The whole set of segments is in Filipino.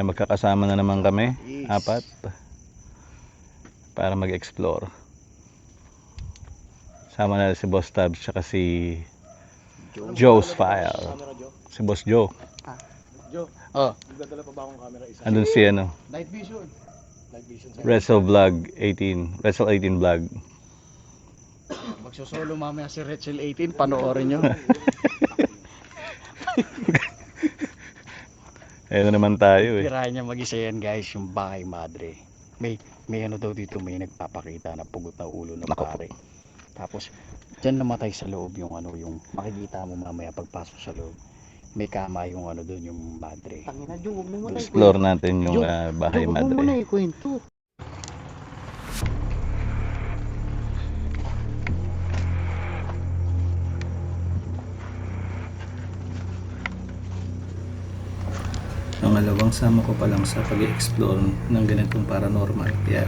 Ayan, magkakasama na naman kami. Yes. Apat. Para mag-explore. Sama na si Boss Tabs tsaka si Joe's File. Si Boss Joe. Joe, Oh. magdadala pa ba akong camera isa? Andun si ano, Night vision. Night vision. Wrestle Vlog 18. Wrestle 18 Vlog. Magsosolo mamaya si Rachel 18, panoorin nyo. Ayun na naman tayo eh. Tirahan niya mag-isa yan guys, yung bahay madre. May ano daw dito, may nagpapakita na pugot na ulo ng Nako po. pare. Tapos dyan namatay sa loob yung ano, yung makikita mo mamaya pagpasok sa loob. May kama yung ano doon, yung madre. Tangina, Jung, huwag mo muna Explore natin yung bahay Jung, huwag mo muna madre. ikwento. Pangalawang sama ko pa lang sa pag-explore ng ganitong paranormal, kaya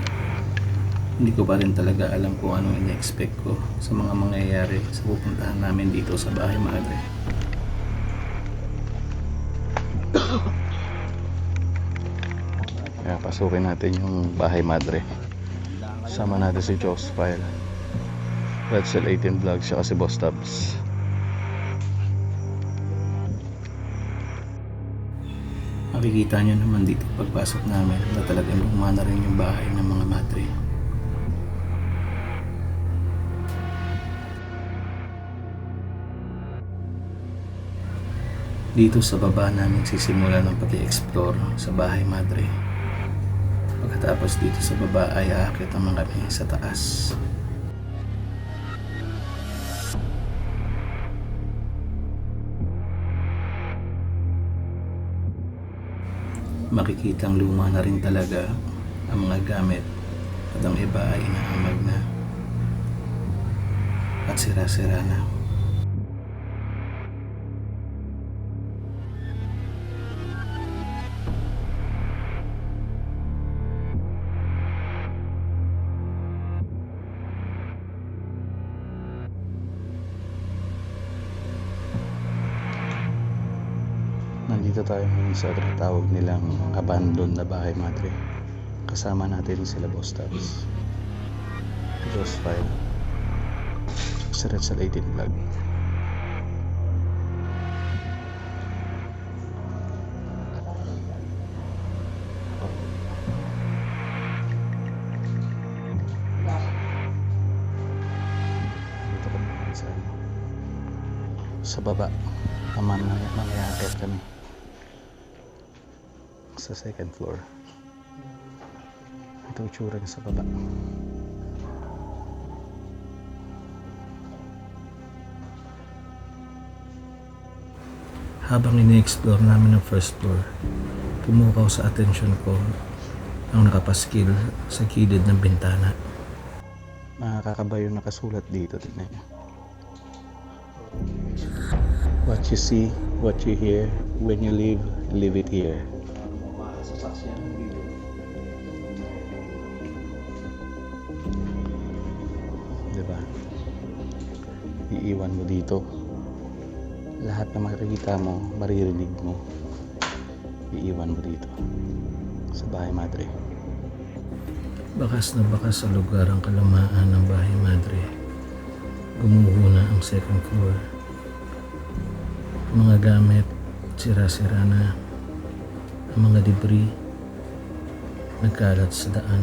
hindi ko pa rin talaga alam kung ano ina-expect ko sa mga mangyayari sa pupuntahan namin dito sa bahay madre. Kaya pasukin natin yung bahay madre. Sama natin si Joe's File, Wrestle 18 Vlog, siya si Boss Tabs. Makikita nyo naman dito pagpasok namin na talagang luma na rin yung bahay ng mga madre. Dito sa baba namin sisimula ng pag-explore sa bahay madre. Pagkatapos dito sa baba ay aakyat naman kami sa taas. Makikitang luma na rin talaga ang mga gamit at ang iba ay inahamag na at sira-sira na. Nandito tayo ngayon sa tinatawag nilang abandoned na bahay madre. Kasama natin sila Boss Tabs, Joe's File, si Rachel 18 Vlog. Dito kami ngayon sa baba. Mamayakit kami sa second floor. Ito yung tsura niya sa baba. Habang ini-explore namin ang first floor, pumukaw sa atensyon ko ang nakapaskil sa gilid ng bintana. Nakakabayo nakasulat dito, tignan niyo. What you see, what you hear, when you leave it here. Diba? Iiwan mo dito. Lahat na makikita mo, maririnig mo. Iiwan mo dito. Sa bahay madre. Bakas na bakas sa lugar ang kalamaan ng bahay madre. Gumuho na ang second floor. Mga gamit, sira-sira na. Ang mga debris, nagkalat sa daan.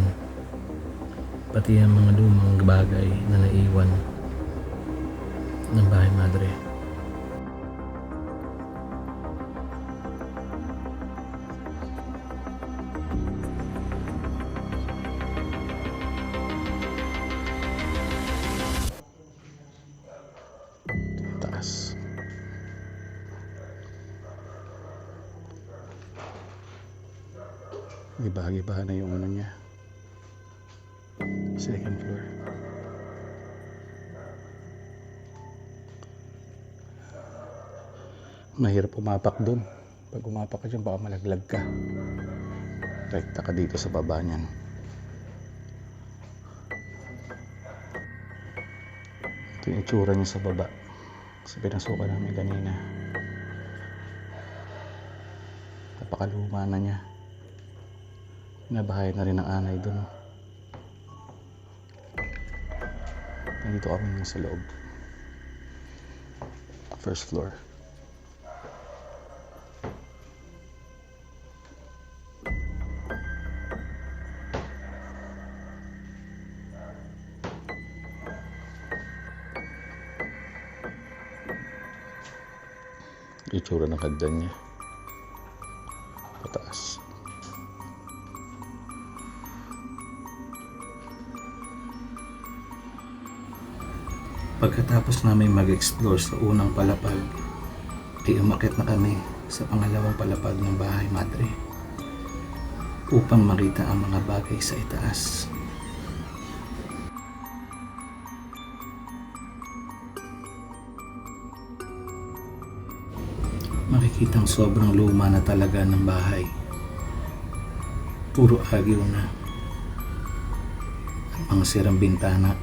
Pati ang mga lumang bagay na naiwan ng bahay madre. Taas. Iba-iba na yung ano niya. Second floor. Mahirap pumapak dun. Pag umapak ka dyan, baka malaglag ka. Rekta ka dito sa baba niyan. Ito yung itsura niya sa baba. Sa pinasukan namin kanina. Napakaluma na niya. Nabahay na rin ang anay doon. Oh. Nandito kami ngayon sa loob. First floor. Itsura ng hagdan niya. Pataas. Pagkatapos namin mag-explore sa unang palapag, ay umakyat na kami sa pangalawang palapag ng bahay madre upang makita ang mga bagay sa itaas. Makikitang sobrang luma na talaga ng bahay. Puro agyo na. Ang mga sirang bintana.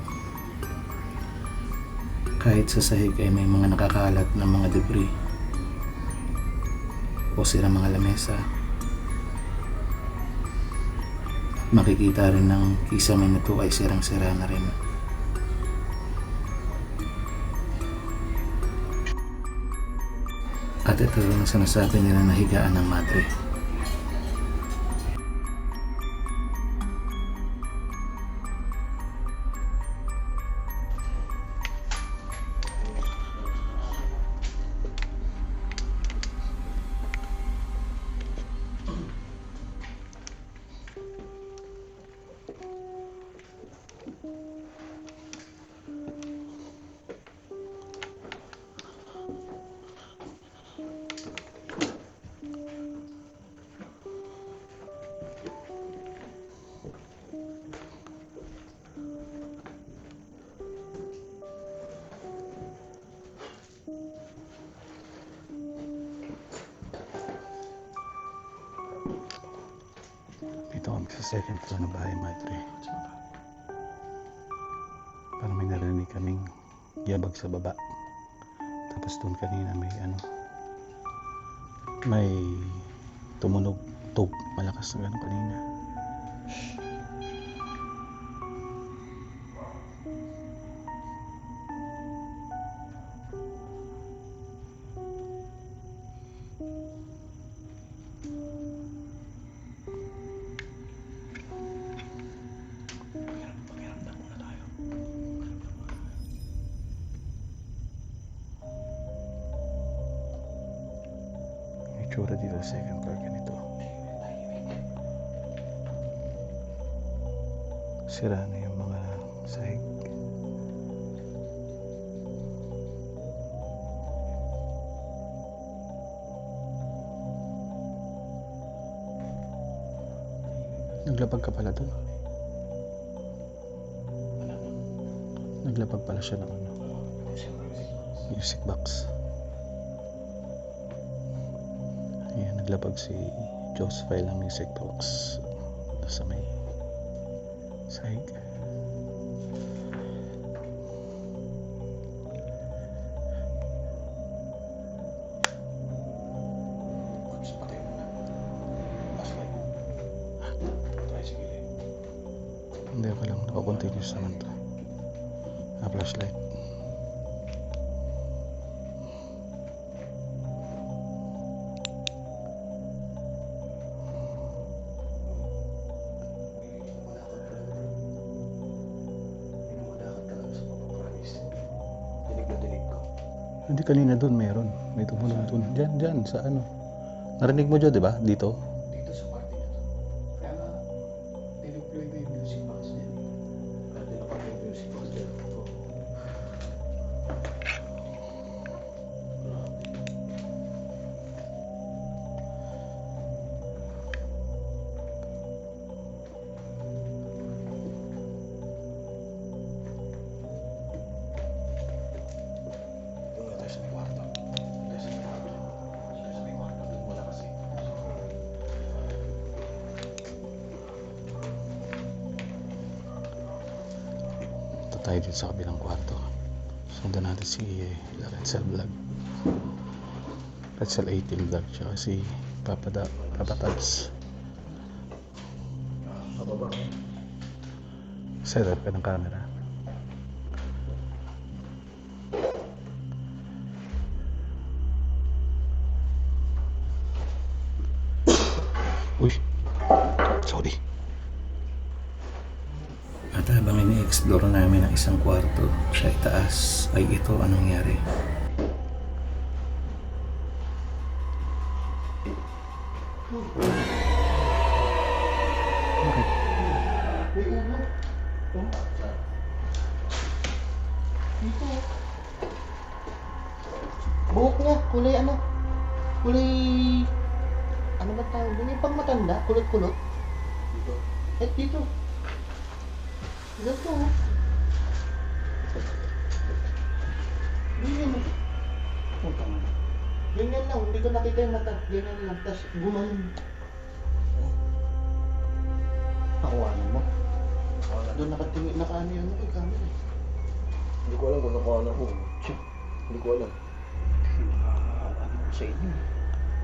Kahit sa sahig ay may mga nakakalat na mga debris o sirang mga lamesa. Makikita rin ng kisame nito ay sirang-sira na rin. At ito rin ang sinasabi nila na higaan ng madre. Dito kami sa second floor ng bahay madre. Parang may narinig kaming yabag sa baba. Tapos doon kanina may tumunog tug malakas na gano'n kanina. Itsura dito sa second floor ganito. Sira na yung mga sahig. Naglapag ka pala doon. Naglapag pala siya ng music box. Ayan, naglapag si Josephine ng music box sa may sahig. Hindi ko lang, nakakontinuous naman to. Flashlight. Hindi, kanina doon meron. May tumulong doon. Diyan sa ano. Narinig mo dyan, di ba? Dito. Dito sa party na to. Kaya nga, dineploy ko yung music box din. Kaya dinapag yung music box din. Tayo dito sa kabilang kwarto. Sundan natin si Red Vlog, Red 18 Vlog, tsaka si Papa Tabs. baba. Set up ka ng camera. Uy, sorry. At habang ini-explore namin ang isang kwarto sa itaas, ay ito ang nangyari. Bakit? May ulo. Oh. Dito. Buhok niya, kulay ano? Kulay... Ano ba tawag? Yung pang matanda, kulot-kulot. Dito. Dito. Ganito. Ganyan. Ganyan lang, hindi ko nakita yung mata. Ganyan lang, tapos gumanon. Nakuhanan mo? Doon nakatingin, nakaano yung camera. Hindi ko alam kung nakuha ko. Hindi ko alam. Ano ko sa inyo?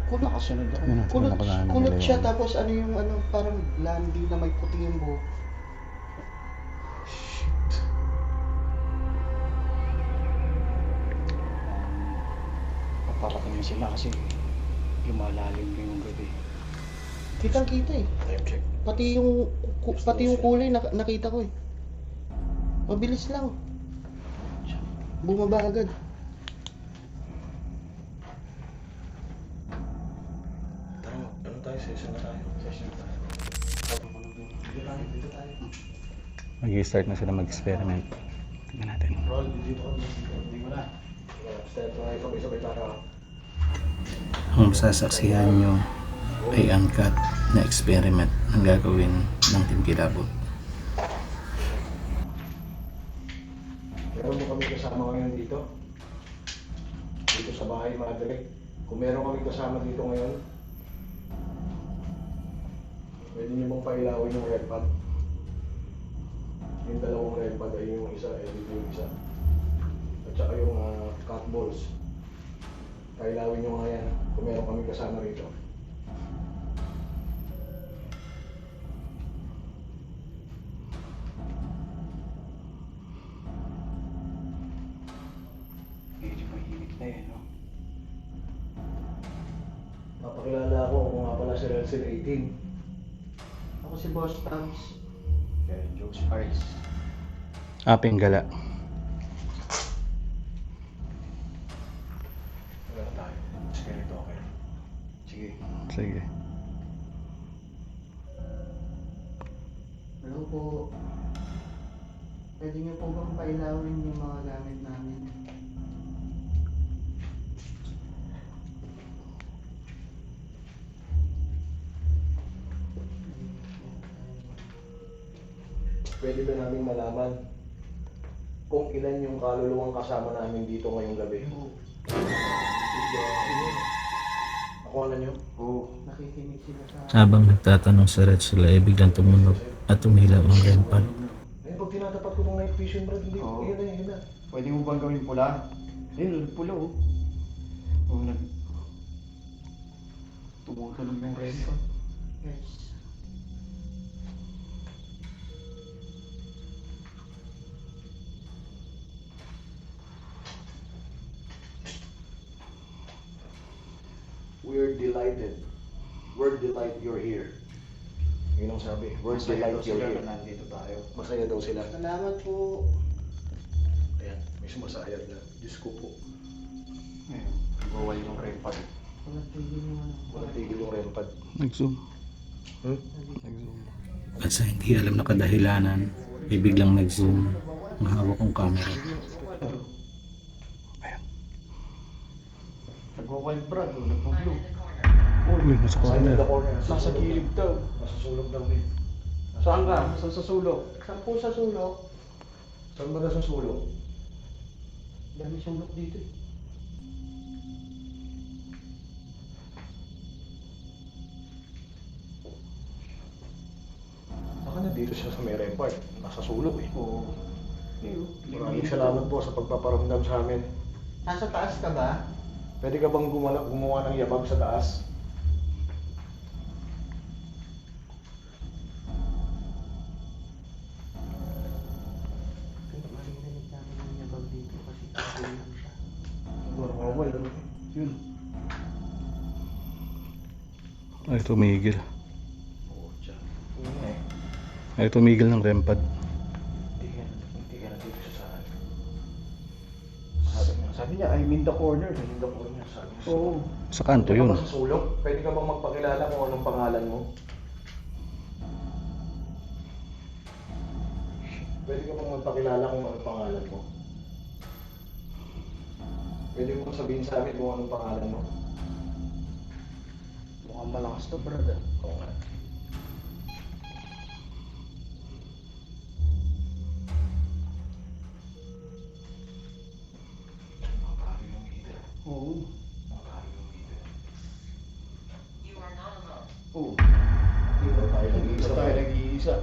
Kulot. Nakasunod ako. Yun ang Kulot, pinakalaan kulot nila siya, yun. tapos ano yung ano, parang landi na may puti yung buhok. Shit. Paparating sila kasi lumalalim yung gabi. Kitang-kita eh. Time check. Pati yung kulay nakita ko eh. Mabilis lang. Bumaba agad. Tara mo. Ano tayo? Session na tayo. Session na tayo. Dito tayo. Mag-start na sila mag-experiment. Tingnan natin. Roll, dito ka. Hindi mo na. Step tayo. Sabay-sabay tayo. Ang sasaksihan nyo ay uncut na experiment ang gagawin ng Team Kilabot. Meron mo kami kasama ngayon dito. Dito sa bahay, Madre. Kung meron kami kasama dito ngayon, pwede niyo mong pailawin yung red pad. Yung dalawang red pad ay yung isa, edit yung isa. At saka yung cut balls. Pailawin nyo nga yan kung meron kami kasama rito. Medyo mahimik na eh, no? Papakilala ako kung nga pala si Relsen 18. Ako si Boss Tams. Kaya Joe Sparks. Aping gala. Wala tayo. Spirit okay. Sige. Sige. Hello po. Pwede niyo po bang pailawin yung mga gamit namin? Pwede ba namin malaman kung ilan yung kaluluwang kasama namin dito ngayong gabi? Nakuha na nyo? Oo. Nakikinig sila sa... Habang nagtatanong sa Red sila ay biglang tumunog at tumilaw ang red pad. Ayun, pag tinatapat ko ng night vision, Brad, hindi. Oo. Yun na, yun na. Pwede mo bang gawin pula? Ayun, pula oh. Oo, tumutunog yung red pa. Yes. We're delighted. We're delighted you're here. Yun ang sabi. We're delighted you're here. Nandito tayo. Masaya daw sila. Salamat po. Ayan, may sumasayad na. Diyos ko po. Ayun, bawal yung red pad. Walang tigil yung ano. Walang tigil yung rempad. Nag-zoom. Hmm? Nag-zoom. At sa hindi alam na kadahilanan, ay biglang nag-zoom ang hawak kong camera. Nagwa-wild brad, nagwa-blue. Uy, nasa Saan corner. the corner? Nasa gilid daw. Nasa sulog daw din. Saan ka? Saan sa sulok? Saan po sa sulok? Saan ba nasa sulog? Dami sulok dito eh. Baka nandito siya sa may rempart. Nasa sulog eh. Oo. Ayun, Maraming salamat po sa pagpaparamdam sa amin. Nasa taas ka ba? Pwede ka bang gumawa ng yabag sa taas? Ay, tumigil. Oo, dyan. Yun nga eh. Ay, tumigil ng REM pad. Hindi ka na dito sa saan. Sabi niya, I'm in the corner. Hindi ko niya sabi. Oo. Sa kanto Pwede ka yun. ba sa sulok? Pwede ka bang magpakilala kung anong pangalan mo? Pwede ka bang magpakilala kung anong pangalan mo? Pwede mo sabihin sa amin kung anong pangalan mo? Mukhang malakas to, brother. Oo nga. Makakari yung heater. Oo. Makakari yung heater. Oo. Dito tayo nag-iisa. Isa tayo nag-iisa.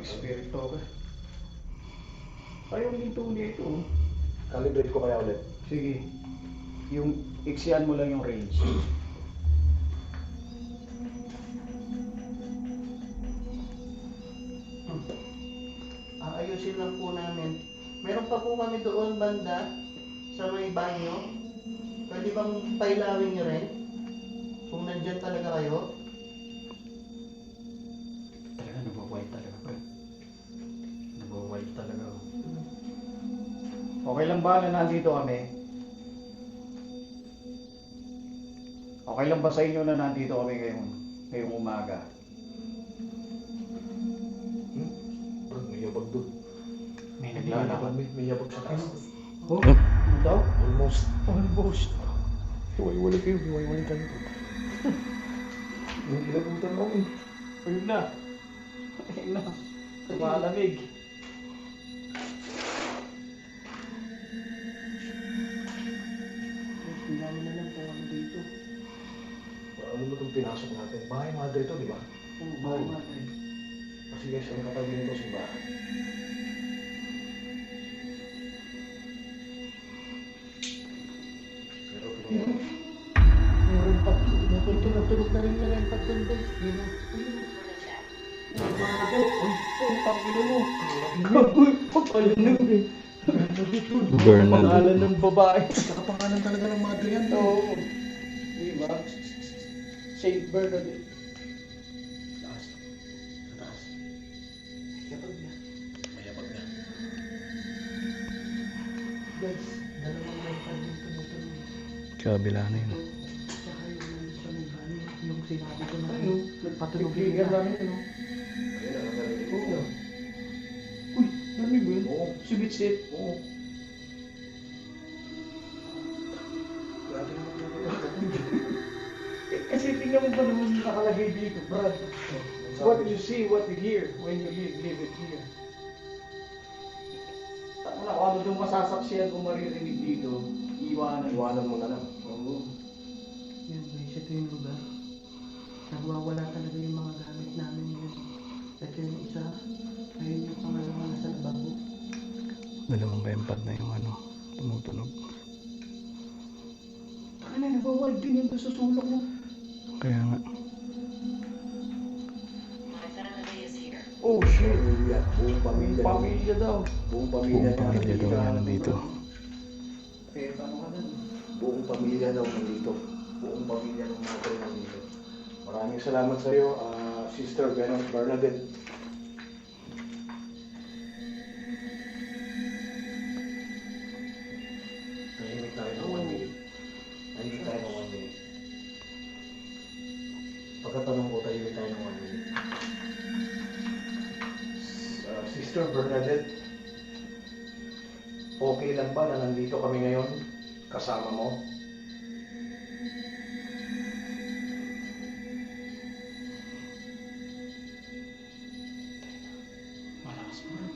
Spirit talker. Ayaw dito ulit ito. Calibrate ko kaya ulit. Sige. Yung iksian mo lang yung range. Aayusin lang po namin. Meron pa po kami doon banda sa may banyo. Pwede bang pailawin nyo rin? Kung nandyan talaga kayo. Talaga nagwa-white talaga pa. Nagwa-white talaga. Okay lang ba na nandito kami? Okay lang ba sa inyo na nandito kami ngayong umaga? Bro, may yabag doon. May naglalakad. May yabag sa taas. Oh, ano daw? Almost. Almost. Hiwai-wali kayo. Hiwai-wali kayo. Yung ilabutan mo eh. Ayun na. Ayun na. Tumalamig. Tingnan mo na lang kung ano dito. Ano ba itong pinasok natin? Bahay madre ito, di ba? Ang bahay natin. Kasi guys, ang katabi nito simbahan. Pero Meron pa. Tulog na rin na rin pa doon guys. Yun o. Uy, pangilo mo. Bernal. Pangalan ng babae. saka pangalan talaga ng madre yan. Oo. Diba? Saint Bernadette. Taas. Sa taas. Kapag na. Mayabag na. Guys, dalawang rin pa din tumutulog. Kabila na yun. Tsaka yung nandun sa may banyo. Yung sinabi ko na Ano? nagpatulog Nagpiligan nila. namin ano. Ayun, ang narinig ko. Oo. Uy, narinig mo yun? Oo. Si Bitsit. Oo. Grabe naman yung Kasi tingnan mo ba naman nakalagay dito, Brad? What you see, what you hear, when you live it here. Tama na, kung ano doon masasaksiyan kung maririnig dito, iwanan. Iwanan mo na lang. Oo. Yan guys, ito yung lugar. Nagwawala talaga yung mga gamit namin yun. Ito yung isa. Ayun yung pangalawa nasa lababo. Dalawang REM pad na yung ano, tumutunog. Taka na, nagwawal din yung sa sulok mo. Kaya nga. Oh shit. Pamilya. Buong pamilya. Pamilya daw. Buong pamilya. Buong pamilya daw yan nandito. Kaya ano ka nun? Buong pamilya daw nandito. Buong pamilya ng madre nandito. Maraming salamat sa iyo, Sister Bernadette. Tahimik tayo ng 1 minute. Tahimik tayo ng 1 minute. Pagkatanong ko, tahimik tayo ng 1 minute. Sister Bernadette, okay lang ba na nandito kami ngayon kasama mo? Malakas mo rin.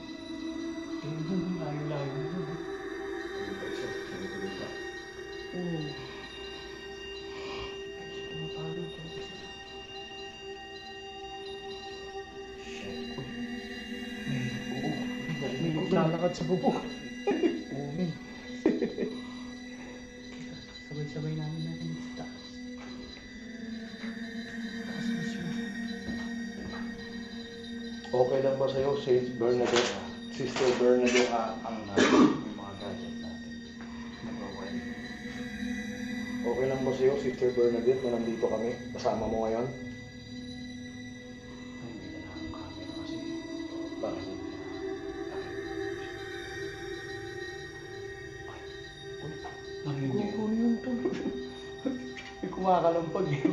Tingnan mo, layo-layo mo rin. Oo. Pumapagod talaga sila. May maglalakad sa bubok. Sabay-sabay namin natin sa taas. Taas mismo. Okay lang ba sa'yo, Saint Bernadette? Sister Bernadette? Ang yung mga gadget natin. Nagwa-white. Okay lang ba sa'yo, Sister Bernadette, na nandito kami? Kasama mo ngayon? Ay, may dala akong camera kasi. Bakit? Narinig niyo yun? May kumakalampag eh.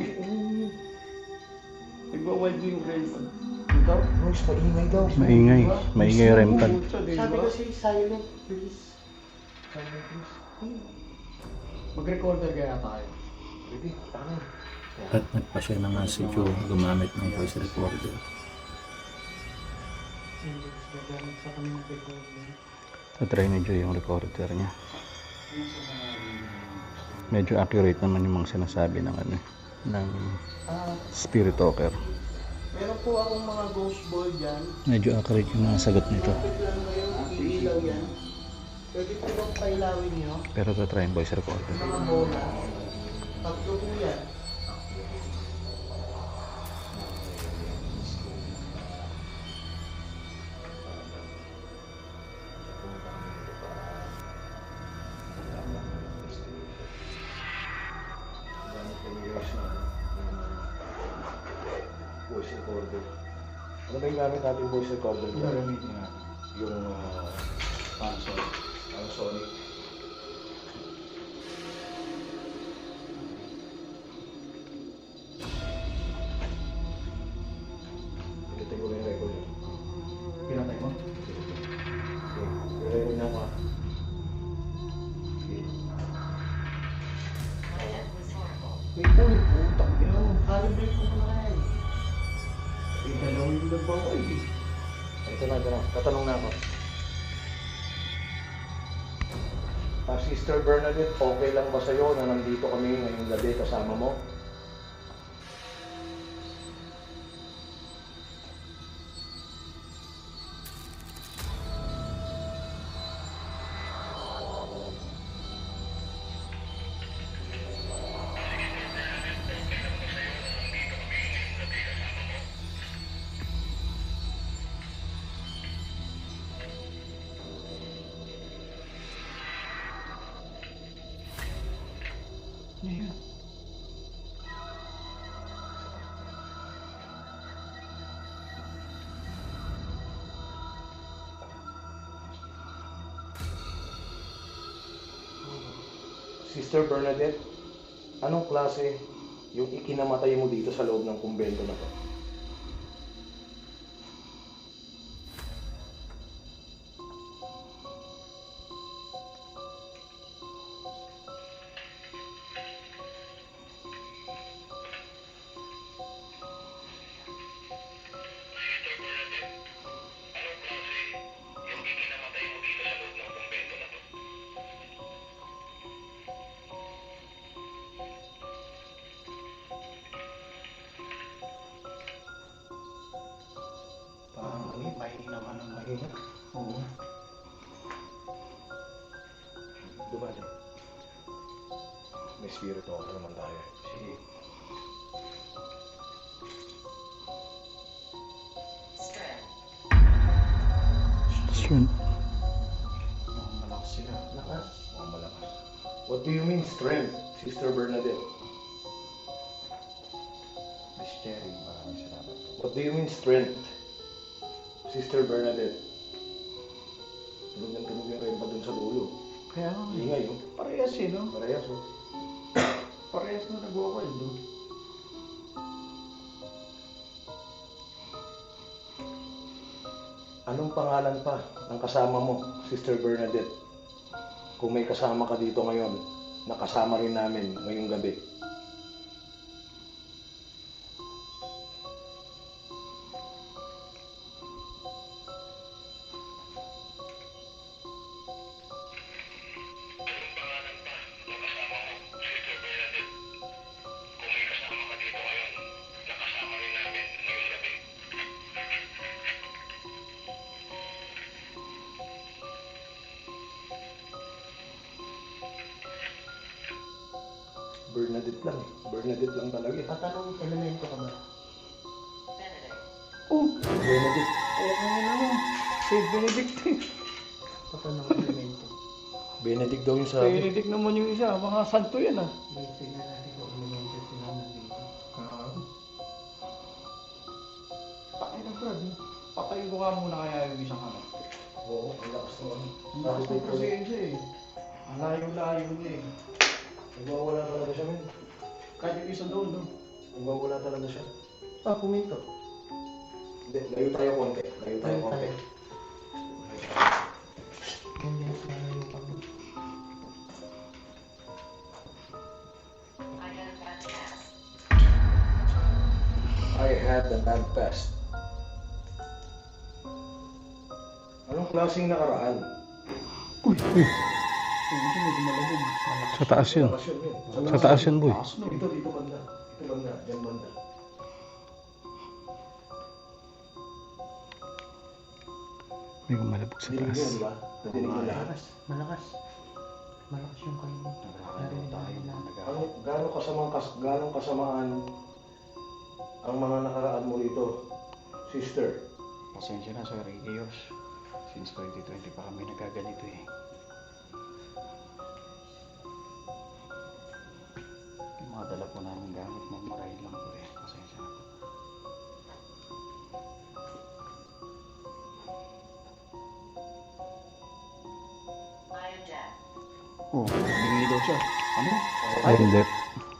Nagwa-wild yung cellphone. Ikaw? Royce, maingay daw. Maingay. Maingay yung REM pad. Sabi kasi silent, please. Silent, please. Mag-recorder kaya tayo. Pwede, ano? At nagpa siya ng si Joe gumamit ng voice recorder. Gagamit sa kanyang recording. Tatry ni Joe yung recorder niya. Medyo accurate naman yung mga sinasabi ng ano, ng spirit talker. Meron po akong mga ghost ball dyan. Medyo accurate yung mga sagot nito. Kapit lang ngayon, iilaw yan. Pwede po bang pailawin nyo? Pero tatry yung voice recorder. Mga bola. Tatlo po yan. Voice recorder. Ano ba yung gamit natin voice recorder? Ito gamitin natin. Yung Console. Sonic. Pinatay ko na yung record. Pinatay mo? Okay, record na ako. Wait po, putak. Calibrate ko na yan. Dalawin yung dabaw ko eh. Ito na. Tatanong na ako. Sister Bernadette, okay lang ba sa'yo na nandito kami ngayong gabi kasama mo? Sister Bernadette, anong klase yung ikinamatay mo dito sa loob ng kumbento na to? Parang mahina naman ang mahina. Oo. Diba dyan? May spirito ako naman tayo. Sige. Yun. Malakas sila. Lakas. Mukhang malakas. What do you mean strength, Sister Bernadette? Miss Cherry, maraming salamat. What do you mean strength, Sister Bernadette? Tunog yung rempa dun sa dulo. Kaya nga, Ingay, oh. parehas eh, no? Parehas, oh. Parehas na nag-vocal, no? Anong pangalan pa ng kasama mo, Sister Bernadette? Kung may kasama ka dito ngayon, nakasama rin namin ngayong gabi. Bernadette lang. Bernadette lang talaga. Tatanong elemento ka ba? Oh! Bernadette. Oo nga naman. Saint Benedict eh. Tatanong elemento. Benedict daw yung sabi. Benedict naman yung isa, mga santo yan ah. Tingnan natin kung elemento sila nandito. Patay na Brad. Patayin ko nga muna kaya yung isang ano. Oo, ang lakas naman. Ang lakas ng presensya eh. Ang layo-layo niya eh. Nagwawala talaga siya, men. Kahit yung isa doon, no? Nagwawala talaga siya. Ah, puminto. Hindi, layo tayo konti. Layo tayo konti. Ganyan sa yung kami. I had a bad past. Anong klaseng nakaraan? Hindi medyo malabog. Sa taas yun. Malakas yun, men. Sa taas yun, boy. Taas no. Dito banda. Dito banda. Diyan banda. May gumalabog sa Dinig taas. nyo, di ba? Nadinig nyo lahat. Malakas. Malakas. Malakas yung kayo. Nagkakaroon tayo na Gano'ng kasamaan ang mga nakaraan mo rito, sister? Pasensya na Sir Rios. Since 2020 pa kami nagaganito eh. Yung mga dala po namin gamit na marahil lang po eh. Pasensya na po. Oh, bingi daw siya. Ano? I am dead.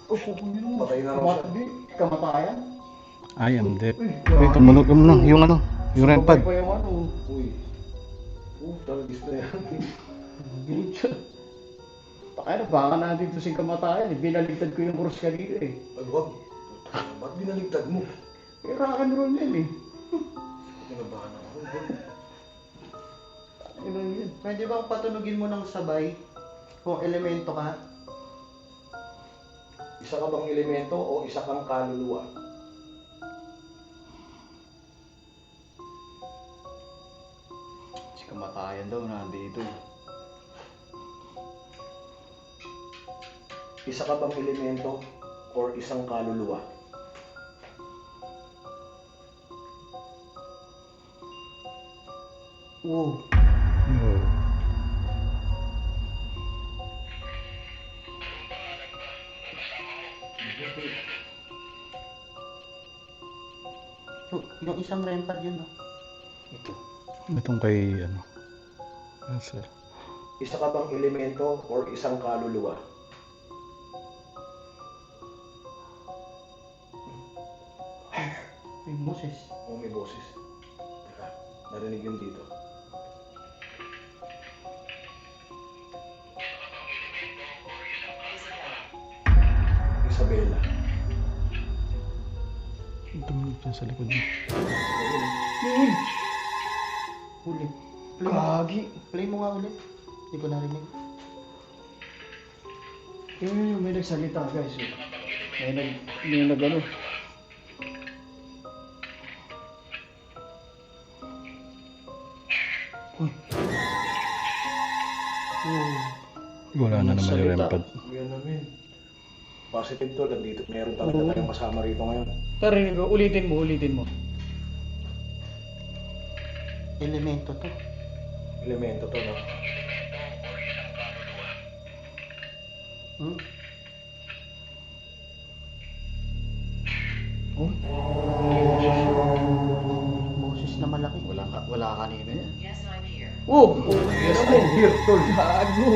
Oh, kung yun Patay na raw siya. Kamatayan? I am dead. Uy, tumunog yung ano, yung REM pad. Pa yung ano. Uy. Talagis na yan. Bilid siya. Pakaya na, baka natin ito si kamatayan. Binaligtad ko yung cross kanina eh. Ay, wag. Ba't binaligtad mo? Eh, rock and roll yan eh. Kinabahan ako. Ano yan? Pwede bang patunugin mo ng sabay kung elemento ka? Isa ka bang elemento o isa kang kaluluwa? Si kamatayan daw nandito. Isa ka bang elemento or isang kaluluwa? Oo. Oh. So, yung isang REM pad yun, no? Ito. Itong kay ano. Ah, sir. Isa ka bang elemento or isang kaluluwa? Yung boses. O may boses. Teka, narinig yun dito. Isabela. Tumunog dyan sa likod niya. Huli. Play mo. Kagi. Play mo nga ulit. Hindi ko narinig. Yung may nagsalita guys. Eh. May nag ano. Wala na naman yung REM Salita. pad. Yan namin. Positive to, nandito. Meron talaga tayong kasama rito ngayon. Tarinig ko, ulitin mo. Elemento to. Elemento to, no? Hmm? Oh, Boses na malaki. wala kanina yan. Yes, I'm here. Oh, yes I'm here. Gago.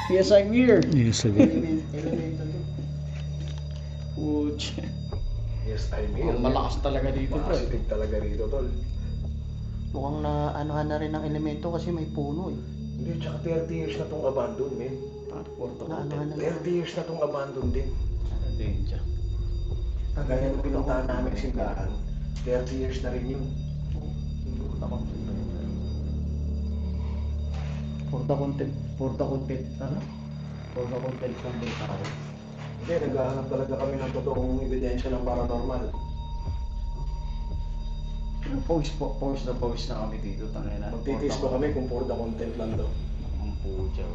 Yes I'm here. Yes, sabi. Elemento to. Puch. Yes, I'm here. Ang malakas talaga dito, pre. Positive talaga rito, tol. Mukhang na anuhan na rin ng elemento kasi may puno eh. Hindi, tsaka 30 years na tong abandon, men. Na anuhan na rin. 30 years na tong abandon din. Danger. Kagaya nung pinuntahan namin simbahan, 30 years na rin yun. For the content. Ano? For the content ng tao. Hindi, naghahanap talaga kami ng totoong ebidensya ng paranormal. Pause na kami dito. Tangina. Magtitis pa kami kung for the content lang daw. Ang pujaw.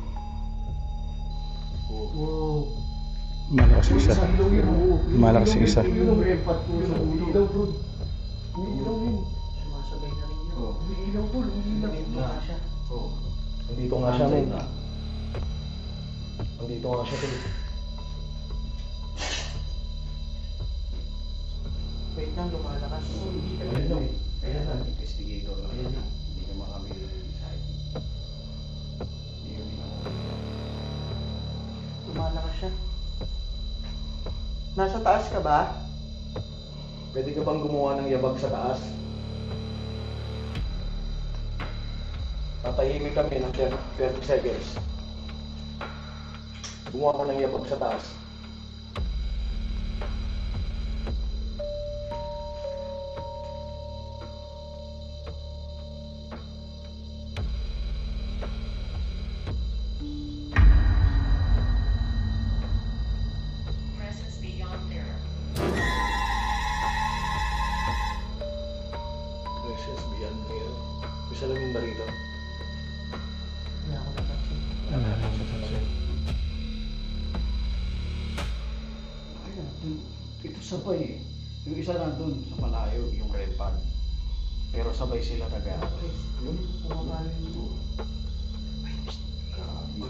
Wow. Malakas isa. Malakas yung isa. Yung repat po sa ulo. Ilaw, bro. Ilaw yun. Sumasabay na rin yun. Ilaw, bro. Ilaw. Elemento nga siya. Nandito nga siya, men. Nandito nga siya tol. Wait lang, lumalakas. Hindi ka Ayun lang. Kaya na, investigator na. Ayun lang. Hindi naman kami side. Hindi kami Lumalakas siya. Nasa taas ka ba? Pwede ka bang gumawa ng yabag sa taas? Tatahimik kami ng 30 seconds. Gumawa ka ng yabag sa taas. Presence beyond there. Presence beyond there. May salamin ba rito? Wala ako napansin. Ayun, ito sabay eh. Yung isa nandun sa malayo, yung red pad. Pero sabay sila taga. Yun, pumabalin mo. Grabe.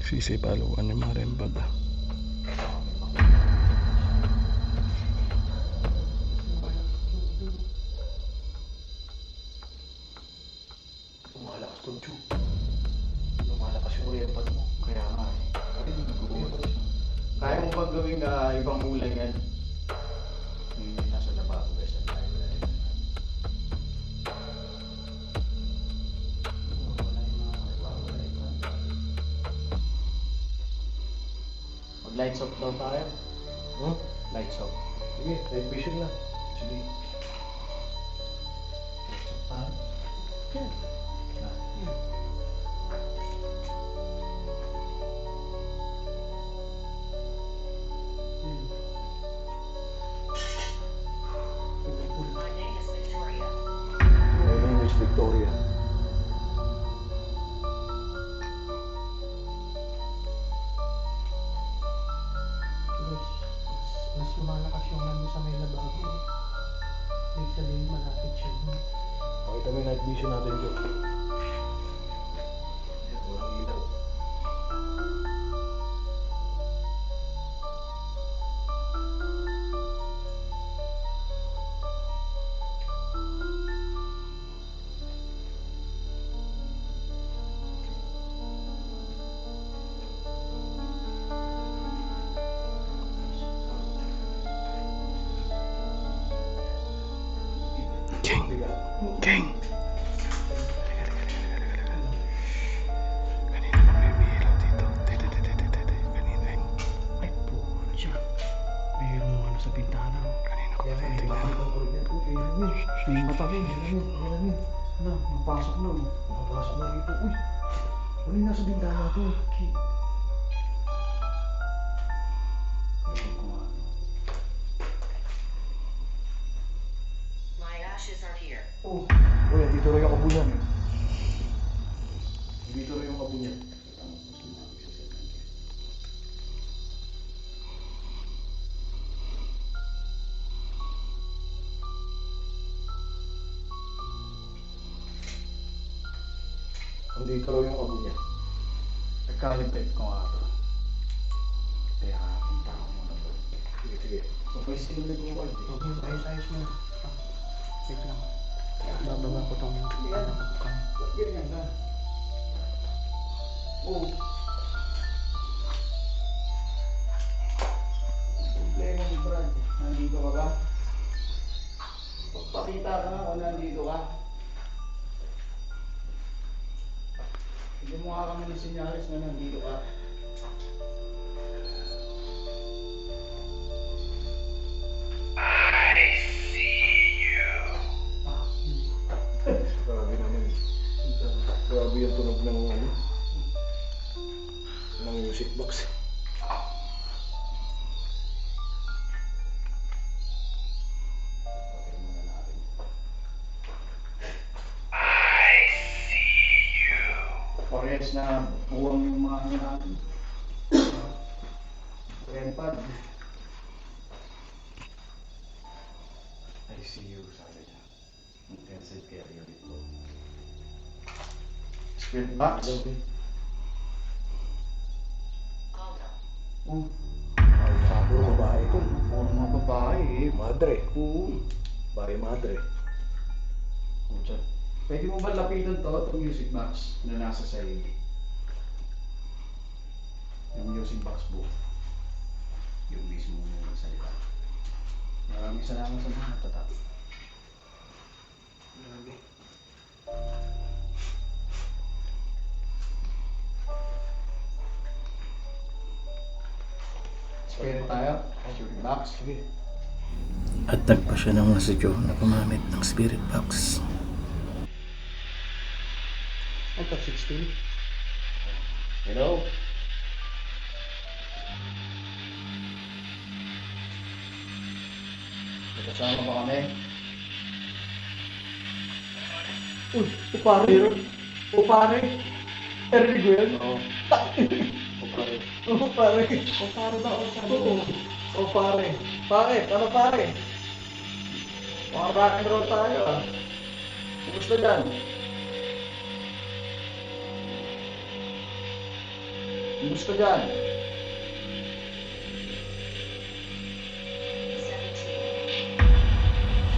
Sisipaluan ni Marimbag. Lumalakas tol, Chu. Lumalakas yung rempad mo. Kaya nga eh. Kaya mo bang gawing ibang kulay yan? Hindi nasa lababo guys at library. Mag-lights off daw tayo. Hmm? Lights off. Sige, night vision na. Sige. Lights off tayo. My name is Victoria. My name is Victoria. Guys, mas lumalakas yung nandun sa may lababo. Ibig sabihin, malapit siya dun. Pakita mo yung night vision natin, Chu. Ayan, walang ilaw. King! Bigat. King! Kanina pa may umiilaw dito. Kanina yun. Ay, pucha. Mayroong ano sa bintana. Kanina ko Yan, pa eh, tingnan. bakit ang ulit yan? Uy, ilamin. May matakin. Ilamin. Ano, mapasok na. Makapasok na rito. Uy! Ano yung nasa bintana to? My ashes are here. Oh! Uy, dito rin yung kabunyan. Dito rin yung kabunyan. Andito rin yung kabunyan. Nagkalipit ko nga ito. Kaya punta ko muna doon. Sige, sige. Okay, sinulit mo ba? Huwag yung ayos-ayos mo. Wait lang. Bababa ko tong ano ko. Ganyan ka. Oh. Problema ni Brad. Nandito ka ba? Pagpakita ka nga kung nandito ka. Hindi mo nga kami ng sinyalis na nandito ka. Grabe naman. Grabe yung tunog ng ano. Ng music box. Okay, muna natin. Parehas na buwang yung mga ano natin. Rempad. ICU, sabi niya. Intensive care unit po. Spirit box? Calm down. Oh, Puro babae ito. puro mga babae eh. Madre. Oo. Babae madre. Pucha. Pwede mo ba lapitan to, itong music box na nasa sahig? Yung music box po. Yung mismo yung salita. Maraming salamat sa mga tatak. Grabe. Spirit tayo. Music box. Sige. At nagpa siya ng mga Joe na gumamit ng spirit box. Ang top 16. Hello? May kasama ba kami? Uy, o pare. O pare. Narinig mo yan? Oo. O pare. O pare ba? O sabi ko. O pare. Bakit? Ano pare? Mga rock and roll tayo ah. Kumusta dyan? Kumusta dyan?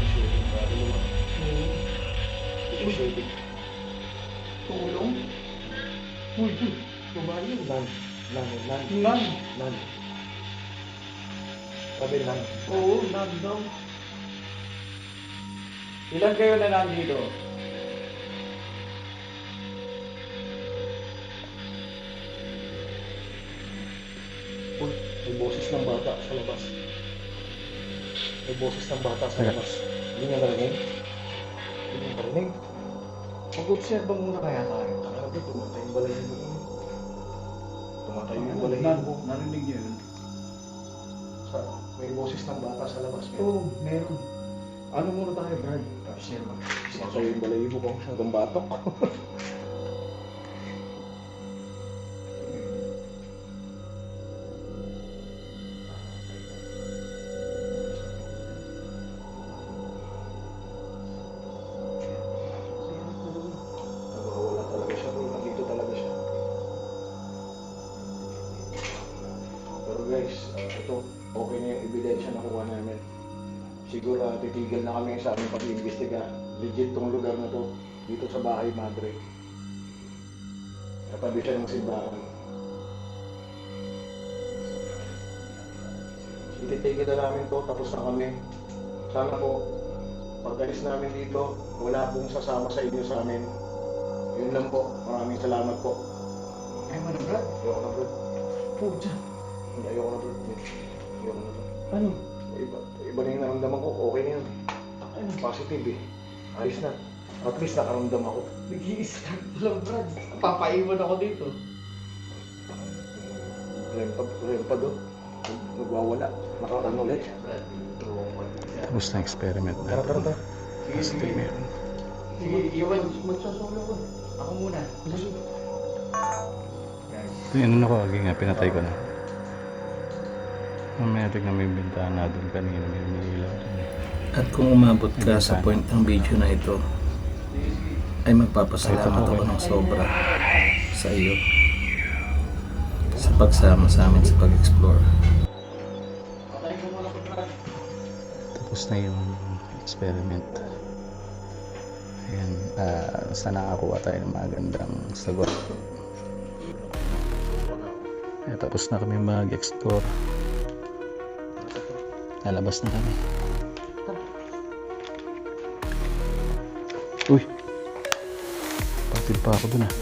17. Grabe naman. Isisipin. Tulong? Uy, babae yun. Nan. Nan. Nan. Sabi nan. Oo, nan daw. Ilan kayo na nandito? Uy, may boses ng bata sa labas. May boses ng bata sa labas. Hindi niya narinig? Hindi niya narinig? Mag-observe muna kaya tayo. Grabe, tumatay yung balahibo ko. Tumatay yung balahibo ko. Narinig niyo yun? May boses ng bata sa labas. Oo, meron. Ano muna tayo, Brad? Observe. Tumatay yung balahibo ko hanggang batok. Nagwawala talaga siya. Nandito talaga siya. Pero guys, ito, okay na yung ebidensya na kuha namin. Siguro titigil na kami sa aming pag-iimbestiga. Legit tong lugar na to, dito sa Bahay Madre. Katabi siya ng simbahan. Ititigil na namin to, tapos na kami. Sana po, pagdalis namin dito, wala pong sasama sa inyo sa amin. Yun lang po. Maraming salamat po. Ay, mo na, Brad? Ayoko na, bro. Pucha. Hindi, ayoko na, bro. Ayoko na, bro. Ano? Iba na yung naramdaman ko. Okay na yun. Ano? Positive eh. Ayos na. At least nakaramdam ako. Nag-i-start lang, Brad. Papaiwan ako dito. Rempa do. Nagwawala. Nakaroon ulit. Tapos na experiment Tara, tara, natin. tara. Kasi meron. Sige, iwan. Magsasolo ko. Ako muna. Guys. Yung ano ko, nga, pinatay ko na. Mamaya tignan mo yung bintana doon kanina, may ilaw doon. At kung umabot ka sa point ng video na ito, ay magpapasalamat ako ng sobra sa iyo sa pagsama sa amin sa pag-explore. Patay ko muna ko, Brad. Tapos na yung experiment. Ayan, basta nakakuha tayo ng magandang sagot. Ayan, tapos na kami mag-explore. Lalabas na kami. Uy! Pagtil pa ako dun ah.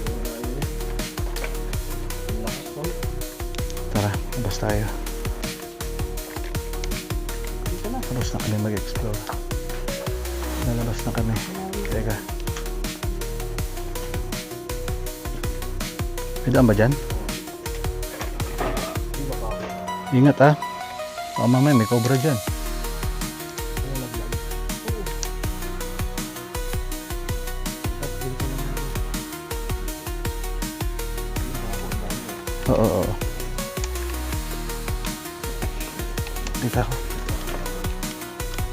Tara, labas tayo. Tapos na kami mag-explore. Lalabas na kami. Teka. May daan ba dyan? Ingat ah. Baka mamaya may cobra dyan. Oo. Teka ako.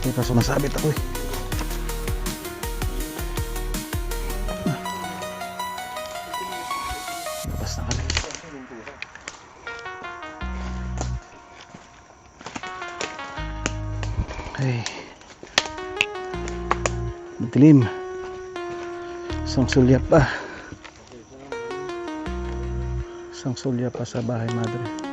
Teka, sumasabit ako eh. Ay. Madilim. Isang sulya pa. Isang sulya pa sa bahay, madre.